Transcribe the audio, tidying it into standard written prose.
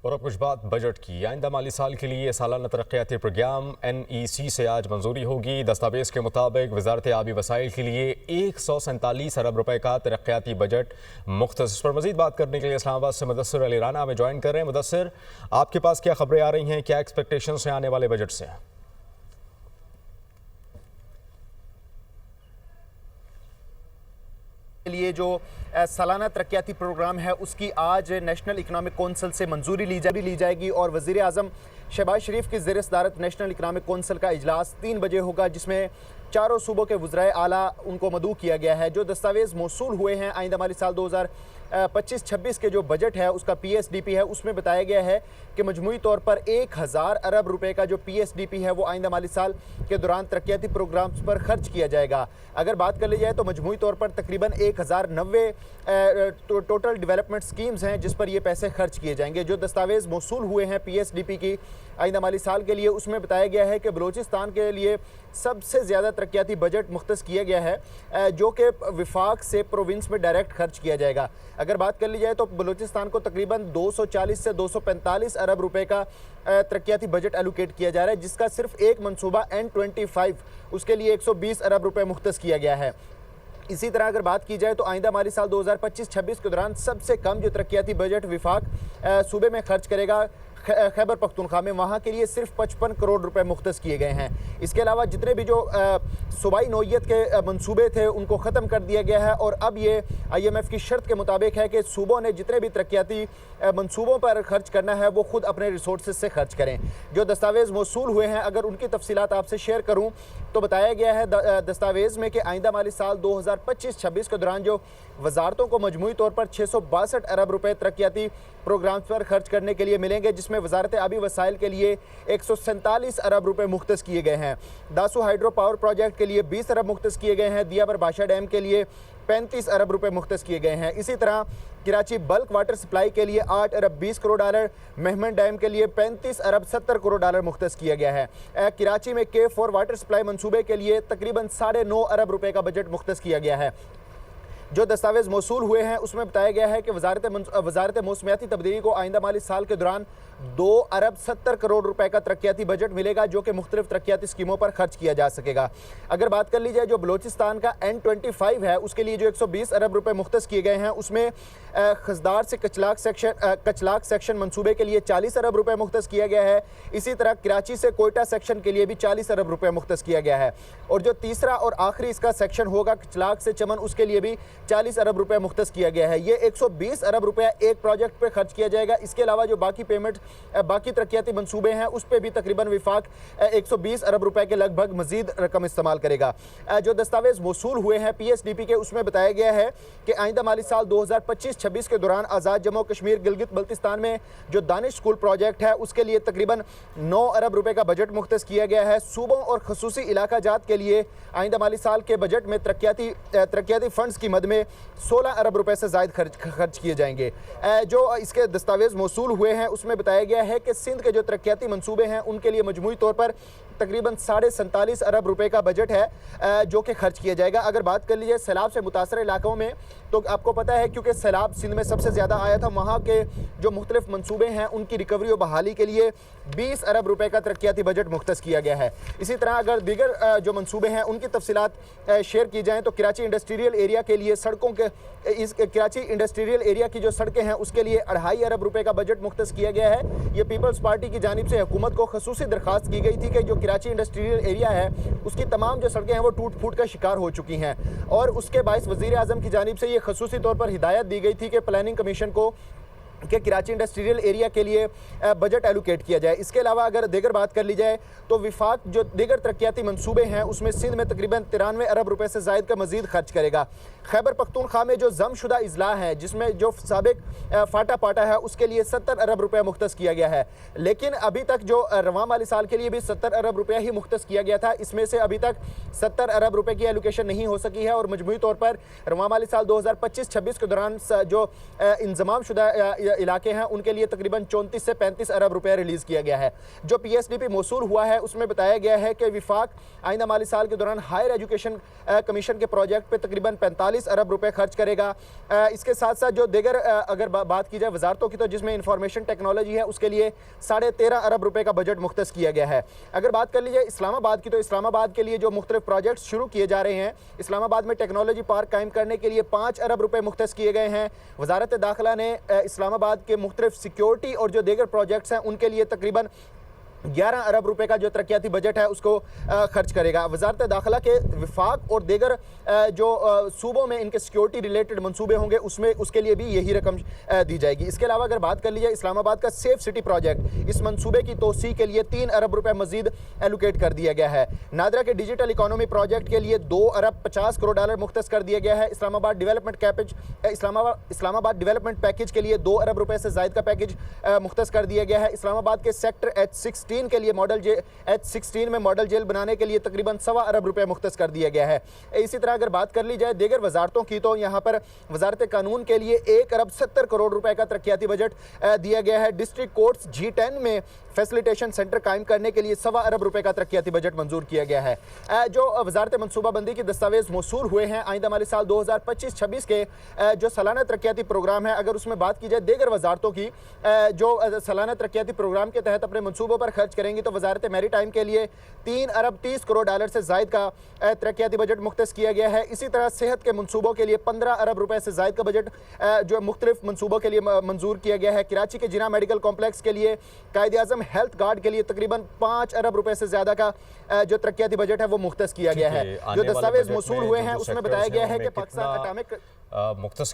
और अब कुछ बात बजट की। आइंदा माली साल के लिए सालाना तरक्याती प्रोग्राम NEC से आज मंजूरी होगी। दस्तावेज के मुताबिक वजारत आबी वसाइल के लिए 147 अरब रुपए का तरक्याती बजट मुख्तस। इस पर मजीद बात करने के लिए इस्लामाबाद से मुदस्सिर अली राना हमें ज्वाइन कर रहे हैं। मुदस्सिर, आपके पास क्या खबरें आ रही हैं, क्या एक्सपेक्टेशन है आने वाले बजट से? के लिए जो सालाना तरक्याती प्रोग्राम है उसकी आज नेशनल इकनॉमिक कौंसिल से मंजूरी ली जाएगी और वज़ीर आज़म शहबाज शरीफ की ज़ेर सदारत नेशनल इकनॉमिक कौंसिल का इजलास 3 बजे होगा, जिसमें चारों सूबों के वज़राए आला उनको मदऊ किया गया है। जो दस्तावेज़ मौसूल हुए हैं आइंदा माली साल 2025-26 के जो बजट है उसका PSDP है, उसमें बताया गया है कि मजमूई तौर पर 1000 अरब रुपए का जो PSDP है वो आइंदा माली साल के दौरान तरक्याती प्रोग्राम्स पर खर्च किया जाएगा। अगर बात कर ली जाए तो मजमूई तौर पर तकरीबन 1090 टोटल डेवलपमेंट स्कीम्स हैं जिस पर ये पैसे खर्च किए जाएंगे। जो दस्तावेज़ मौसूल हुए हैं PSDP की आइंदा माली साल के लिए, उसमें बताया गया है कि बलूचिस्तान के लिए सबसे ज़्यादा तरक्याती बजट मुख्तस किया गया है जो कि विफाक से प्रोविंस में डायरेक्ट खर्च किया जाएगा। अगर बात कर ली जाए तो बलूचिस्तान को तकरीबन 240 से 245 अरब रुपए का तरक्याती बजट एलोकेट किया जा रहा है, जिसका सिर्फ एक मनसूबा N25 उसके लिए 120 अरब रुपए मुख्तस किया गया है। इसी तरह अगर बात की जाए तो आइंदा माली साल 2025-26 के दौरान सबसे कम जो तरक्याती बजट विफाक सूबे में खर्च करेगा खैबर पख्तूनख्वा में, वहाँ के लिए सिर्फ 55 करोड़ रुपए मुख्तस किए गए हैं। इसके अलावा जितने भी जो सूबाई नौइयत के मंसूबे थे उनको ख़त्म कर दिया गया है और अब ये IMF की शर्त के मुताबिक है कि सूबों ने जितने भी तरक्याती मंसूबों पर खर्च करना है वो खुद अपने रिसोर्सेज से खर्च करें। जो दस्तावेज़ मौसूल हुए हैं अगर उनकी तफसीलात आपसे शेयर करूँ तो बताया गया है दस्तावेज़ में कि आइंदा माली साल 2025-26 के दौरान जो वजारतों को मजमूई तौर पर 662 अरब रुपए तरक्याती प्रोग्राम्स पर खर्च करने के लिए मिलेंगे, जिसमें वजारत आबी वसाइल के लिए 147 अरब रुपए मुख्तस किए गए हैं। दासू हाइड्रो पावर प्रोजेक्ट के लिए 20 अरब मुख्तस किए गए हैं। दियाबर बादशाह डैम के लिए 35 अरब रुपए मुख्तस किए गए हैं। इसी तरह कराची बल्क वाटर सप्लाई के लिए 8 अरब 20 करोड़ डॉलर, मेहमन डैम के लिए 35 अरब 70 करोड़ डॉलर मुख्तस किया गया है। कराची में K4 वाटर सप्लाई मंसूबे के लिए तकरीबन 9.5 अरब रुपए का बजट मुख्तस किया गया है। जो दस्तावेज़ मौसूल हुए हैं उसमें बताया गया है कि वजारत मौसमियाती तब्दीली को आइंदा माली साल के दौरान 2 अरब 70 करोड़ रुपए का तरक्याती बजट मिलेगा जो कि मुख्तलिफ तरक्याती स्कीमों पर खर्च किया जा सकेगा। अगर बात कर ली जाए जो बलूचिस्तान का N25 है उसके लिए जो 120 अरब रुपए मुख्तस किए गए हैं उसमें खजदार से कचलाक सेक्शन मंसूबे के लिए 40 अरब रुपए मुख्तस किया गया है। इसी तरह कराची से कोयटा सेक्शन के लिए भी 40 अरब रुपए मुख्तस किया गया है और जो तीसरा और आखिरी इसका सेक्शन होगा कचलाक से चमन, उसके लिए भी 40 अरब रुपए मुख्तस किया गया है। ये 120 अरब रुपया एक प्रोजेक्ट पे खर्च किया जाएगा। इसके अलावा जो बाकी पेमेंट बाकी तरक्याती मंसूबे हैं उस पर भी तकरीबन विफाक 120 अरब रुपए के लगभग मजीद रकम इस्तेमाल करेगा। जो दस्तावेज मौसूल हुए हैं PSDP के उसमें बताया गया है कि आइंदा माली साल 2025-26 के दौरान आज़ाद जम्मू कश्मीर गिलगित बल्तिस्तान में जो दानिश स्कूल प्रोजेक्ट है उसके लिए तकरीबन 9 अरब रुपए का बजट मुख्तस किया गया है। सूबों और खसूसी इलाका जात के लिए आइंदा माली साल के बजट में तरक्याती फंड्स की मद में 16 अरब रुपए से ज़ायद खर्च किए जाएंगे। जो इसके दस्तावेज़ मौसूल हुए हैं उसमें बताया गया है कि सिंध के जो तरक्याती मंसूबे हैं उनके लिए मजमूई तौर पर तकरीबन 47.5 अरब रुपए का बजट है जो कि खर्च किया जाएगा। अगर बात कर लीजिए सैलाब से मुतासर इलाकों में तो आपको पता है क्योंकि सैलाब सिंध में सबसे ज़्यादा आया था, वहाँ के जो मुख्तलिफ मंसूबे हैं उनकी रिकवरी और बहाली के लिए 20 अरब रुपए का तरक्याती बजट मुख्तस किया गया है। इसी तरह अगर दीगर जो मंसूबे हैं उनकी तफसीलात शेयर की जाएँ तो कराची इंडस्ट्रियल एरिया के लिए कराची इंडस्ट्रियल एरिया की जो सड़कें हैं उसके लिए 2.5 अरब रुपए का बजट मुख्तस किया गया है। ये पीपल्स पार्टी की जानिब से हुकूमत को खसूसी दरख्वास्त की गई थी कि जो कराची इंडस्ट्रियल एरिया है उसकी तमाम जो सड़कें हैं वो टूट फूट का शिकार हो चुकी हैं और उसके बायस वज़ीर आज़म की जानिब से ये खसूसी तौर पर हिदायत दी गई थी कि प्लानिंग कमीशन को कि कराची इंडस्ट्रियल एरिया के लिए बजट एलोकेट किया जाए। इसके अलावा अगर दीगर बात कर ली जाए तो विफाक जो दीगर तरक्याती मंसूबे हैं उसमें सिंध में तकरीबन 93 अरब रुपए से ज़ायद का मजीद खर्च करेगा। खैबर पख्तूनख्वा में जो जमशुदा इजला है जिसमें जो साबिक फाटा पाटा है उसके लिए 70 अरब रुपया मुख्तस किया गया है, लेकिन अभी तक जो रवां माली साल के लिए भी 70 अरब रुपया ही मुख्तस किया गया था। इसमें से अभी तक 70 अरब रुपए की एलोकेशन नहीं हो सकी है और मजमूई तौर पर रवां माली साल 2025-26 के दौरान जो इंजमाम शुदा इलाके हैं उनके लिए तकरीबन 34 से 35 अरब रुपए रिलीज किया गया है। जो PSDP मौसूल हुआ है उसमें बताया गया है कि विफाक आइंदा माली साल के दौरान हायर एजुकेशन कमीशन के प्रोजेक्ट पे तकरीबन 45 अरब रुपए खर्च करेगा। इसके साथ साथ जो दीगर अगर बात की जाए वजारतों की, तो जिसमें इंफॉर्मेशन टेक्नोलॉजी है उसके लिए 13.5 अरब रुपए का बजट मुख्तस किया गया है। अगर बात कर लीजिए इस्लामाबाद की, तो इस्लामाबाद के लिए जो मुख्तलिफ प्रोजेक्ट शुरू किए जा रहे हैं, इस्लामाबाद में टेक्नोलॉजी पार्क कायम करने के लिए 5 अरब रुपए मुख्तस किए गए हैं। वजारत दाखिला ने इस्लामाबाद के मुख्तलिफ सिक्योरिटी और जो दीगर प्रोजेक्ट्स हैं उनके लिए तकरीबन 11 अरब रुपए का जो तरक्याती बजट है उसको खर्च करेगा। वजारत दाखिला के विफाक और दीगर जो सूबों में इनके सिक्योरिटी रिलेटेड मंसूबे होंगे उसमें उसके लिए भी यही रकम दी जाएगी। इसके अलावा अगर बात कर लीजिए इस्लामाबाद का सेफ सिटी प्रोजेक्ट, इस मंसूबे की तोसी के लिए 3 अरब रुपए मजीद एलोकेट कर दिया गया है। नादरा के डिजिटल इकोनॉमी प्रोजेक्ट के लिए 2 अरब 50 करोड़ डॉलर मुख्तस कर दिया गया है। इस्लामाबाद डेवलपमेंट पैकेज के लिए 2 अरब रुपए से जायद का पैकेज मुख्तस कर दिया गया है। इस्लामाबाद के सेक्टर H16 के लिए H16 में मॉडल जेल बनाने के लिए तकरीबन 1.25 अरब रुपए मुख्तस कर दिया गया है। इसी तरह अगर बात कर ली जाए दीगर वजारतों की, तो यहाँ पर वजारत कानून के लिए 1 अरब 70 करोड़ रुपए का तरक्याती बजट दिया गया है। डिस्ट्रिक्ट कोर्ट्स G10 में फैसिलिटेशन सेंटर कायम करने के लिए 1.25 अरब रुपए का तरक्याती बजट मंजूर किया गया है। जो वजारत मनसूबाबंदी के दस्तावेज मौसूल हुए हैं आइंदा माली साल 2025-26 के जो सालाना तरक्याती प्रोग्राम है, अगर उसमें बात की जाए दीगर वजारतों की जो सालाना तरक्याती प्रोग्राम के तहत अपने मनसूबों पर खर्च करेंगी, तो वजारत मैरीटाइम के लिए 3 अरब 30 करोड़ डॉलर से जायद का तरक्याती बजट मुख्तस किया गया है। इसी तरह सेहत के मनसूबों के लिए 15 अरब रुपए से जायद का बजट जो मुख्तलिफ मनसूबों के लिए मंजूर किया गया है। कराची के जिना मेडिकल कॉम्प्लेक्स के लिए कायदे आज़म हेल्थ गार्ड के लिए तकरीबन 5 अरब रुपए से ज्यादा का जो तरक्याती बजट है वो मुख्तस किया गया है। जो दस्तावेज मौसूल हुए हैं उसमें बताया गया है कि पाकिस्तान एटॉमिक मुख्तस